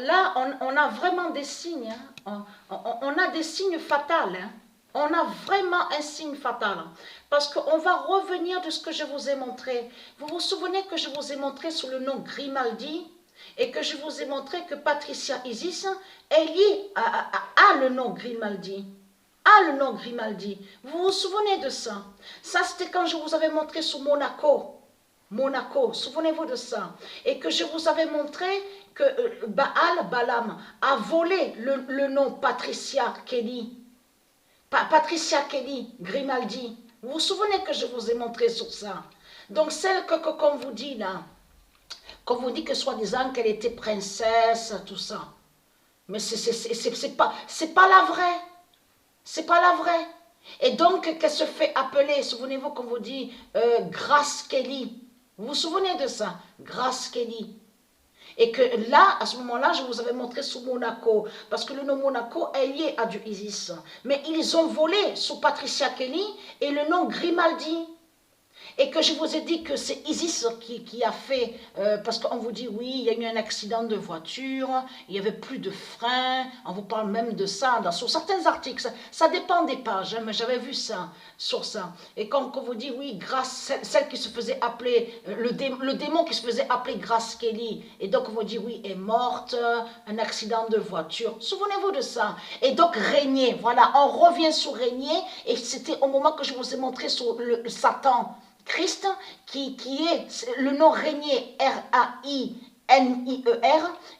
là, on a vraiment des signes. Hein. On a des signes fatals. Hein. On a vraiment un signe fatal. Parce qu'on va revenir de ce que je vous ai montré. Vous vous souvenez que je vous ai montré sous le nom Grimaldi et que je vous ai montré que Patricia Isis est liée à le nom Grimaldi. Le nom Grimaldi. Vous vous souvenez de ça? Ça, c'était quand je vous avais montré sous Monaco. Monaco, souvenez-vous de ça. Et que je vous avais montré que Balaam, a volé le nom Patricia Kelly. Patricia Kelly, Grimaldi. Vous vous souvenez que je vous ai montré sur ça? Donc celle qu'on vous dit là, qu'on vous dit que soi-disant qu'elle était princesse, tout ça. Mais c'est pas la vraie. C'est pas la vraie. Et donc qu'elle se fait appeler, souvenez-vous qu'on vous dit Grace Kelly. Vous vous souvenez de ça? Grace Kelly. Et que là, à ce moment-là, je vous avais montré sous Monaco, parce que le nom Monaco est lié à du Isis. Mais ils ont volé sous Patricia Kelly et le nom Grimaldi. Et que je vous ai dit que c'est Isis qui a fait, parce qu'on vous dit, oui, il y a eu un accident de voiture, il n'y avait plus de frein, on vous parle même de ça, sur certains articles, ça dépend des pages, hein, mais j'avais vu ça, sur ça. Et quand on vous dit, oui, Grace, celle qui se faisait appeler, le démon qui se faisait appeler Grace Kelly, et donc on vous dit, oui, est morte, un accident de voiture, souvenez-vous de ça. Et donc régner, voilà, on revient sur régner, et c'était au moment que je vous ai montré sur le Satan, Christ, qui est le nom régné, R-A-I-N-I-E-R,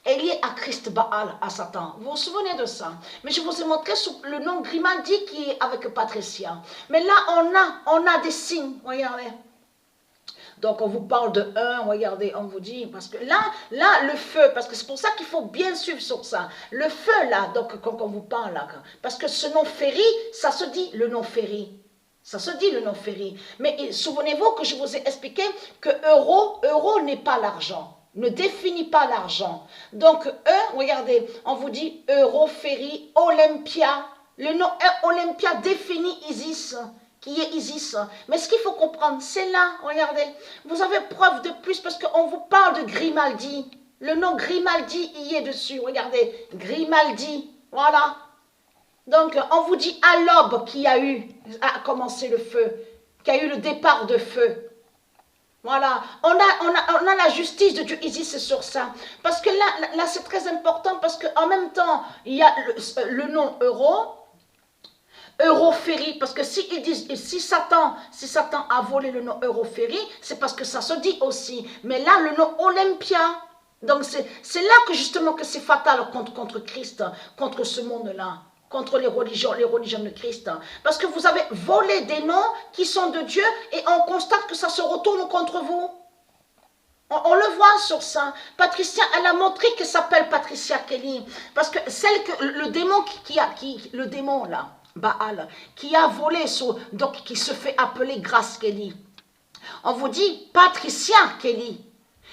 est lié à Christ Baal, à Satan. Vous vous souvenez de ça? Mais je vous ai montré sous le nom Grimaldi qui est avec Patricia. Mais là, on a des signes, regardez. Donc, on vous parle de un, regardez, on vous dit, parce que là, le feu, parce que c'est pour ça qu'il faut bien suivre sur ça. Le feu, là, donc, quand on vous parle, là, parce que ce nom Ferry, ça se dit le nom Ferry. Ça se dit le nom Ferry. Mais souvenez-vous que je vous ai expliqué que euro n'est pas l'argent. Ne définit pas l'argent. Donc, regardez, on vous dit euro, Ferry, Olympia. Le nom Olympia définit Isis, qui est Isis. Mais ce qu'il faut comprendre, c'est là, regardez. Vous avez preuve de plus parce qu'on vous parle de Grimaldi. Le nom Grimaldi y est dessus. Regardez, Grimaldi. Voilà. Donc, on vous dit à l'aube qu'il y a commencé le feu, qu'il y a eu le départ de feu. Voilà, on a la justice de Dieu Isis sur ça. Parce que là c'est très important, parce qu'en même temps, il y a le nom Euroférie, parce que si Satan a volé le nom Euroférie, c'est parce que ça se dit aussi. Mais là, le nom Olympia, donc c'est là que justement que c'est fatal contre Christ, contre ce monde-là. Contre les religions de Christ. Parce que vous avez volé des noms qui sont de Dieu et on constate que ça se retourne contre vous. On le voit sur ça. Patricia, elle a montré qu'elle s'appelle Patricia Kelly. Parce que le démon le démon là, Baal, qui a volé, donc qui se fait appeler Grace Kelly. On vous dit Patricia Kelly.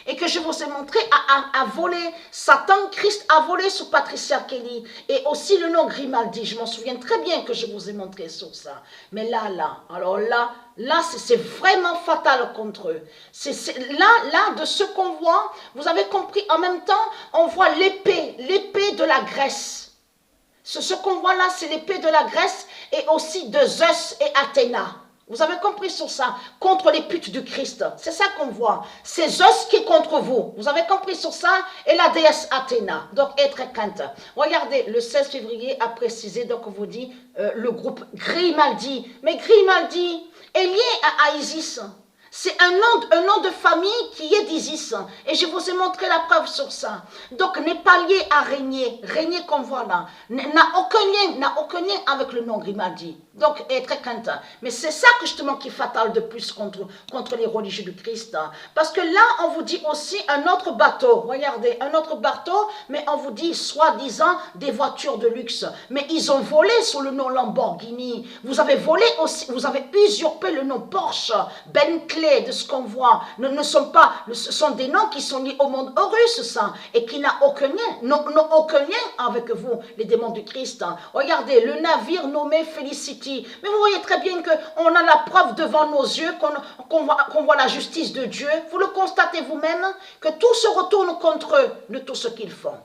Et que je vous ai montré à voler, Satan, Christ a volé sur Patricia Kelly. Et aussi le nom Grimaldi, je m'en souviens très bien que je vous ai montré sur ça. Mais alors là c'est vraiment fatal contre eux. Là, de ce qu'on voit, vous avez compris, en même temps, on voit l'épée de la Grèce. Ce qu'on voit là, c'est l'épée de la Grèce et aussi de Zeus et Athéna. Vous avez compris sur ça? Contre les putes du Christ. C'est ça qu'on voit. C'est Zeus qui est contre vous. Vous avez compris sur ça? Et la déesse Athéna. Donc, être crainte. Regardez, le 16 février a précisé, donc on vous dit, le groupe Grimaldi. Mais Grimaldi est lié à Isis. C'est un nom de famille qui est d'Isis. Et je vous ai montré la preuve sur ça. Donc, n'est pas lié à régner. Régner qu'on voit là. N'a aucun lien avec le nom Grimaldi. Donc, être crainte. Mais c'est ça que justement qui est fatal de plus contre les religieux du Christ. Parce que là, on vous dit aussi un autre bateau. Regardez, un autre bateau, mais on vous dit soi-disant des voitures de luxe. Mais ils ont volé sous le nom Lamborghini. Vous avez volé aussi, vous avez usurpé le nom Porsche, Bentley, de ce qu'on voit. Ce sont des noms qui sont liés au monde russe, ça, et qui n'ont aucun lien avec vous, les démons du Christ. Regardez, le navire nommé Felicity. Mais vous voyez très bien qu'on a la preuve devant nos yeux, qu'on voit la justice de Dieu. Vous le constatez vous-même, que tout se retourne contre eux de tout ce qu'ils font.